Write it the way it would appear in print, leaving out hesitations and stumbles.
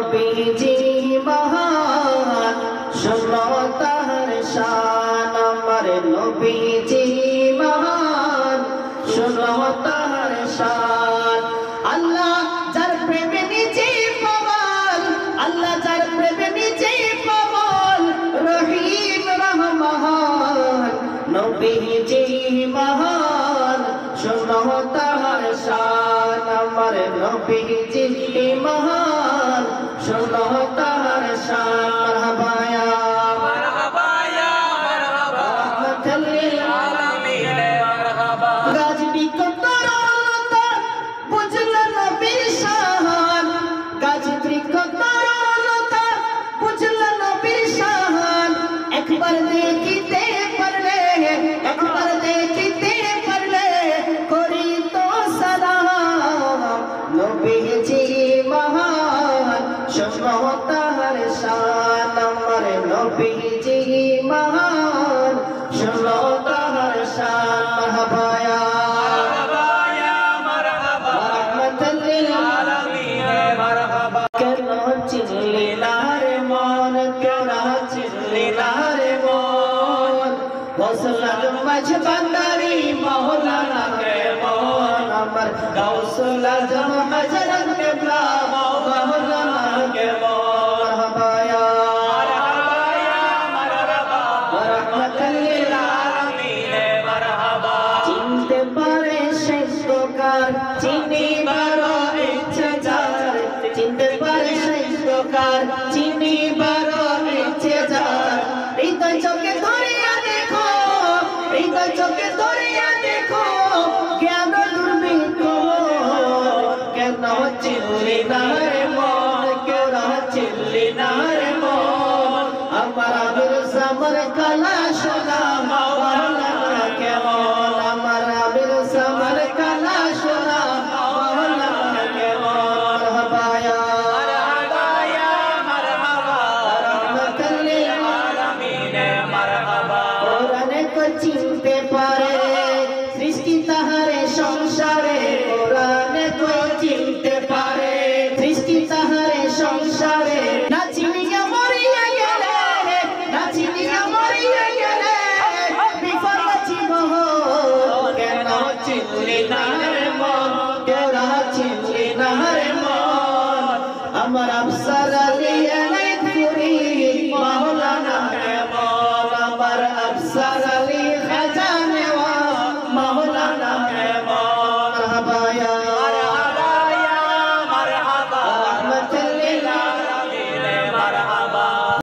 নবীজি মহান শোনো তাহার শান আমার নবীজি মহান শোনো তাহার শান আল্লাহ যার প্রেমে নিজে পাগল আল্লাহ যার প্রেমে নিজে পাগল রহিম রহমান নবীজি মহান শোনো তাহার শান আমার নবীজি মহান শোনো তাহার শান মারহাবা ইয়া মারহাবা রাহমাতুল লিল আলামিন মারহাবা গাজবি কতরলতা বুঝল নবীর শান গাজবি কতরলতা বুঝল নবীর শান একবার দেখিতে পারলে একবার দেখিতে পারলে করি তো সালাম নবীজি মহান শোনো তাহার শান আমার নবীজি মহান শোনো তাহার শান মারহাবা ইয়া মারহাবা রাহমাতুল লিল আলামিন মারহাবা কেন চিনলি না রে মন কেন চিনলি না রে মন গৌসুল আজম বান্দারি মাওলানা কে মন আমার গৌসুল আজম হযরত কিবলা মাওলানা কে মন মারহাবা ইয়া মারহাবা রাহমাতুল লিল আলামিন মারহাবা চিনতে পারে শেষকার চিনিবার ইচ্ছে যার চিনতে পারে শেষকার চিনিবার ইচ্ছে যার হৃদয় চোখে ধরিয়া দেখো হৃদয় চোখে ধরিয়া দেখো জ্ঞান দুর্ভিক্ষ কেন চিনলি না রে মন কেন চিনলি না রে মন আমার আমির সামর কালা শোনা মাওলানা কেমন আমার আমির সামর কালা শোনা মাওলানা কেমন মারহাবা ইয়া মারহাবা রাহমাতুল লিল আলামিন মারহাবা কোরআনে কো চিনতে পারে সৃষ্টি তাহারে সংসারে কোরআনে কো চিনতে পারে সৃষ্টি তাহারে সংসারে না চিনিয়া মরিয়া গেলে না চিনিয়া মরিয়া গেলে বিফল জীবন কেন চিনলি না রে মন কেন চিনলি না রে মন আমার আফসার আলী